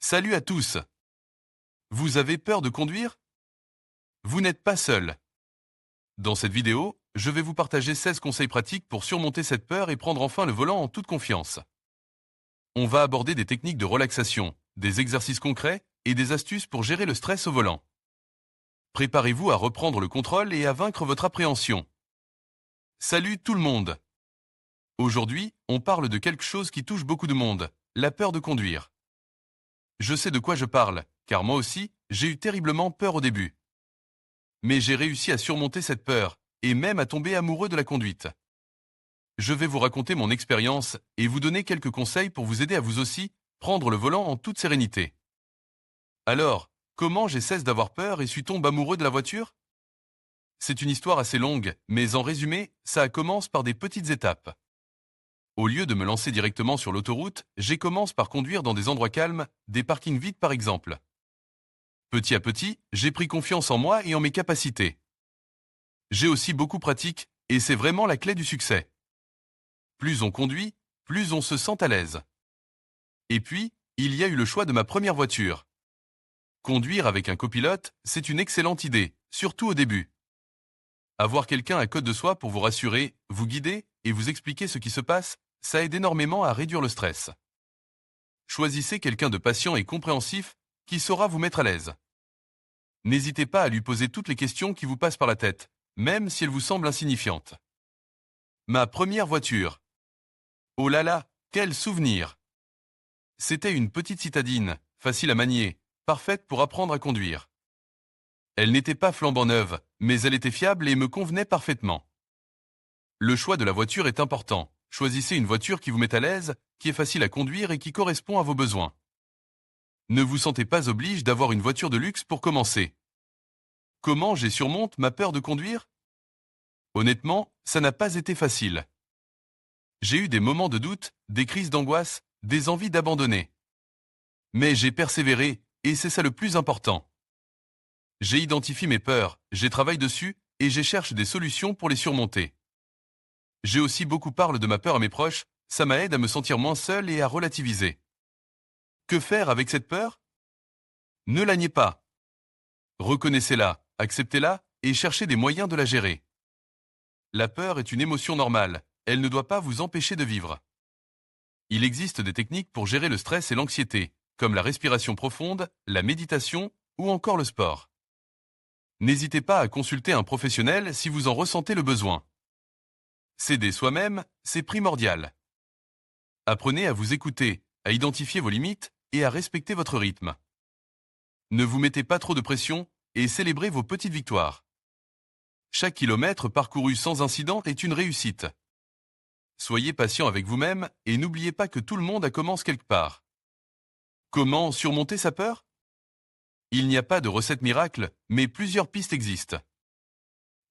Salut à tous! Vous avez peur de conduire? Vous n'êtes pas seul. Dans cette vidéo, je vais vous partager 16 conseils pratiques pour surmonter cette peur et prendre enfin le volant en toute confiance. On va aborder des techniques de relaxation, des exercices concrets et des astuces pour gérer le stress au volant. Préparez-vous à reprendre le contrôle et à vaincre votre appréhension. Salut tout le monde! Aujourd'hui, on parle de quelque chose qui touche beaucoup de monde, la peur de conduire. Je sais de quoi je parle, car moi aussi, j'ai eu terriblement peur au début. Mais j'ai réussi à surmonter cette peur, et même à tomber amoureux de la conduite. Je vais vous raconter mon expérience et vous donner quelques conseils pour vous aider à vous aussi prendre le volant en toute sérénité. Alors, comment j'ai cessé d'avoir peur et suis tombé amoureux de la voiture? C'est une histoire assez longue, mais en résumé, ça commence par des petites étapes. Au lieu de me lancer directement sur l'autoroute, j'ai commencé par conduire dans des endroits calmes, des parkings vides par exemple. Petit à petit, j'ai pris confiance en moi et en mes capacités. J'ai aussi beaucoup pratiqué, et c'est vraiment la clé du succès. Plus on conduit, plus on se sent à l'aise. Et puis, il y a eu le choix de ma première voiture. Conduire avec un copilote, c'est une excellente idée, surtout au début. Avoir quelqu'un à côté de soi pour vous rassurer, vous guider et vous expliquer ce qui se passe, ça aide énormément à réduire le stress. Choisissez quelqu'un de patient et compréhensif qui saura vous mettre à l'aise. N'hésitez pas à lui poser toutes les questions qui vous passent par la tête, même si elles vous semblent insignifiantes. Ma première voiture. Oh là là, quel souvenir! C'était une petite citadine, facile à manier, parfaite pour apprendre à conduire. Elle n'était pas flambant neuve, mais elle était fiable et me convenait parfaitement. Le choix de la voiture est important. Choisissez une voiture qui vous met à l'aise, qui est facile à conduire et qui correspond à vos besoins. Ne vous sentez pas obligé d'avoir une voiture de luxe pour commencer. Comment j'ai surmonté ma peur de conduire? Honnêtement, ça n'a pas été facile. J'ai eu des moments de doute, des crises d'angoisse, des envies d'abandonner. Mais j'ai persévéré, et c'est ça le plus important. J'ai identifié mes peurs, j'ai travaillé dessus, et j'ai cherché des solutions pour les surmonter. J'ai aussi beaucoup parlé de ma peur à mes proches, ça m'aide à me sentir moins seul et à relativiser. Que faire avec cette peur? Ne la niez pas. Reconnaissez-la, acceptez-la, et cherchez des moyens de la gérer. La peur est une émotion normale, elle ne doit pas vous empêcher de vivre. Il existe des techniques pour gérer le stress et l'anxiété, comme la respiration profonde, la méditation ou encore le sport. N'hésitez pas à consulter un professionnel si vous en ressentez le besoin. S'aider soi-même, c'est primordial. Apprenez à vous écouter, à identifier vos limites et à respecter votre rythme. Ne vous mettez pas trop de pression et célébrez vos petites victoires. Chaque kilomètre parcouru sans incident est une réussite. Soyez patient avec vous-même et n'oubliez pas que tout le monde a commencé quelque part. Comment surmonter sa peur? Il n'y a pas de recette miracle, mais plusieurs pistes existent.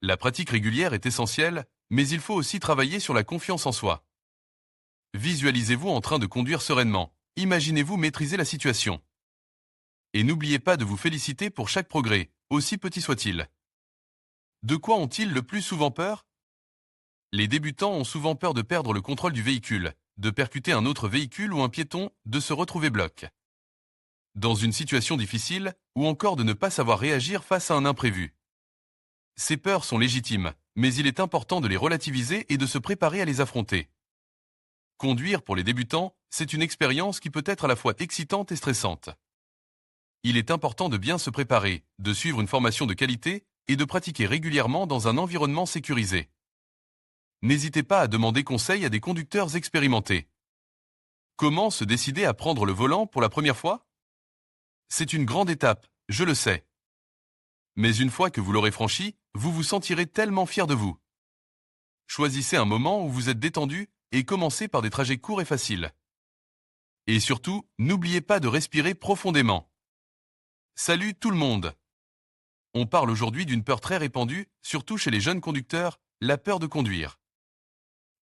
La pratique régulière est essentielle, mais il faut aussi travailler sur la confiance en soi. Visualisez-vous en train de conduire sereinement. Imaginez-vous maîtriser la situation. Et n'oubliez pas de vous féliciter pour chaque progrès, aussi petit soit-il. De quoi ont-ils le plus souvent peur? Les débutants ont souvent peur de perdre le contrôle du véhicule, de percuter un autre véhicule ou un piéton, de se retrouver bloqué dans une situation difficile, ou encore de ne pas savoir réagir face à un imprévu. Ces peurs sont légitimes, mais il est important de les relativiser et de se préparer à les affronter. Conduire pour les débutants, c'est une expérience qui peut être à la fois excitante et stressante. Il est important de bien se préparer, de suivre une formation de qualité et de pratiquer régulièrement dans un environnement sécurisé. N'hésitez pas à demander conseil à des conducteurs expérimentés. Comment se décider à prendre le volant pour la première fois? C'est une grande étape, je le sais. Mais une fois que vous l'aurez franchi, vous vous sentirez tellement fier de vous. Choisissez un moment où vous êtes détendu et commencez par des trajets courts et faciles. Et surtout, n'oubliez pas de respirer profondément. Salut tout le monde! On parle aujourd'hui d'une peur très répandue, surtout chez les jeunes conducteurs, la peur de conduire.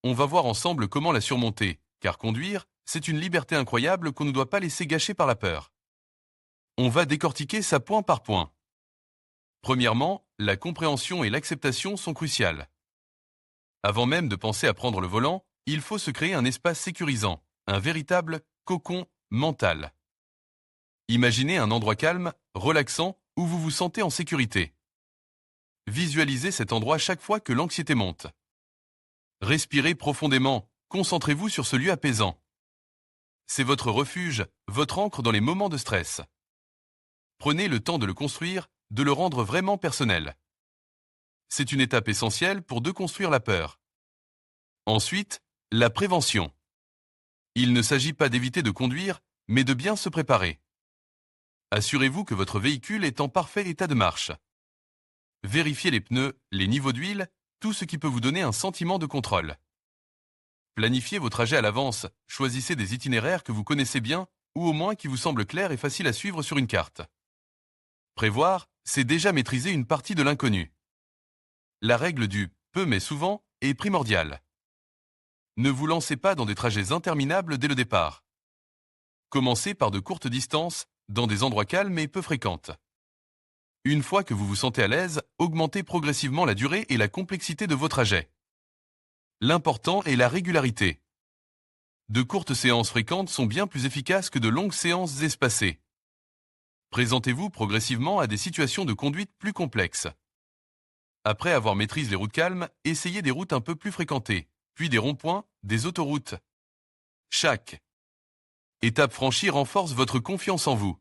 On va voir ensemble comment la surmonter, car conduire, c'est une liberté incroyable qu'on ne doit pas laisser gâcher par la peur. On va décortiquer ça point par point. Premièrement, la compréhension et l'acceptation sont cruciales. Avant même de penser à prendre le volant, il faut se créer un espace sécurisant, un véritable cocon mental. Imaginez un endroit calme, relaxant, où vous vous sentez en sécurité. Visualisez cet endroit chaque fois que l'anxiété monte. Respirez profondément, concentrez-vous sur ce lieu apaisant. C'est votre refuge, votre ancre dans les moments de stress. Prenez le temps de le construire, de le rendre vraiment personnel. C'est une étape essentielle pour déconstruire la peur. Ensuite, la prévention. Il ne s'agit pas d'éviter de conduire, mais de bien se préparer. Assurez-vous que votre véhicule est en parfait état de marche. Vérifiez les pneus, les niveaux d'huile, tout ce qui peut vous donner un sentiment de contrôle. Planifiez vos trajets à l'avance, choisissez des itinéraires que vous connaissez bien ou au moins qui vous semblent clairs et faciles à suivre sur une carte. Prévoir, c'est déjà maîtriser une partie de l'inconnu. La règle du « peu mais souvent » est primordiale. Ne vous lancez pas dans des trajets interminables dès le départ. Commencez par de courtes distances, dans des endroits calmes et peu fréquentes. Une fois que vous vous sentez à l'aise, augmentez progressivement la durée et la complexité de vos trajets. L'important est la régularité. De courtes séances fréquentes sont bien plus efficaces que de longues séances espacées. Présentez-vous progressivement à des situations de conduite plus complexes. Après avoir maîtrisé les routes calmes, essayez des routes un peu plus fréquentées, puis des ronds-points, des autoroutes. Chaque étape franchie renforce votre confiance en vous.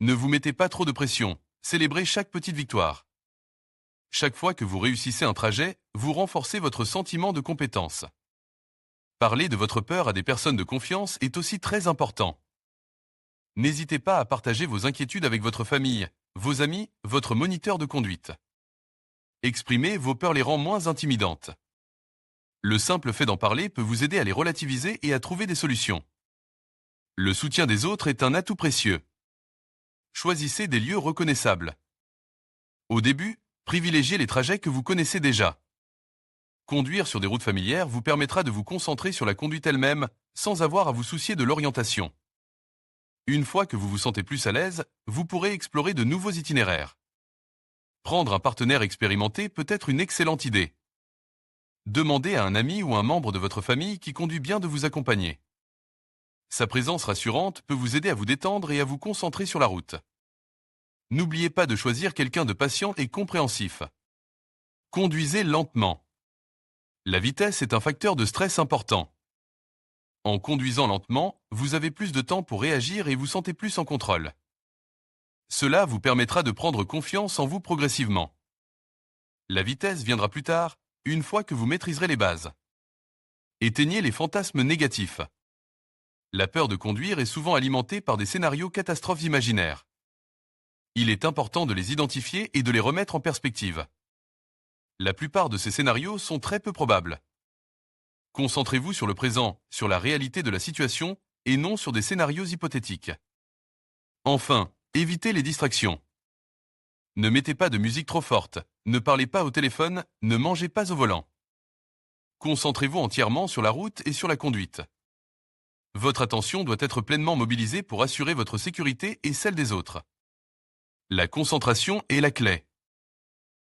Ne vous mettez pas trop de pression, célébrez chaque petite victoire. Chaque fois que vous réussissez un trajet, vous renforcez votre sentiment de compétence. Parler de votre peur à des personnes de confiance est aussi très important. N'hésitez pas à partager vos inquiétudes avec votre famille, vos amis, votre moniteur de conduite. Exprimer vos peurs les rend moins intimidantes. Le simple fait d'en parler peut vous aider à les relativiser et à trouver des solutions. Le soutien des autres est un atout précieux. Choisissez des lieux reconnaissables. Au début, privilégiez les trajets que vous connaissez déjà. Conduire sur des routes familières vous permettra de vous concentrer sur la conduite elle-même, sans avoir à vous soucier de l'orientation. Une fois que vous vous sentez plus à l'aise, vous pourrez explorer de nouveaux itinéraires. Prendre un partenaire expérimenté peut être une excellente idée. Demandez à un ami ou un membre de votre famille qui conduit bien de vous accompagner. Sa présence rassurante peut vous aider à vous détendre et à vous concentrer sur la route. N'oubliez pas de choisir quelqu'un de patient et compréhensif. Conduisez lentement. La vitesse est un facteur de stress important. En conduisant lentement, vous avez plus de temps pour réagir et vous sentez plus en contrôle. Cela vous permettra de prendre confiance en vous progressivement. La vitesse viendra plus tard, une fois que vous maîtriserez les bases. Éteignez les fantasmes négatifs. La peur de conduire est souvent alimentée par des scénarios catastrophes imaginaires. Il est important de les identifier et de les remettre en perspective. La plupart de ces scénarios sont très peu probables. Concentrez-vous sur le présent, sur la réalité de la situation, et non sur des scénarios hypothétiques. Enfin, évitez les distractions. Ne mettez pas de musique trop forte, ne parlez pas au téléphone, ne mangez pas au volant. Concentrez-vous entièrement sur la route et sur la conduite. Votre attention doit être pleinement mobilisée pour assurer votre sécurité et celle des autres. La concentration est la clé.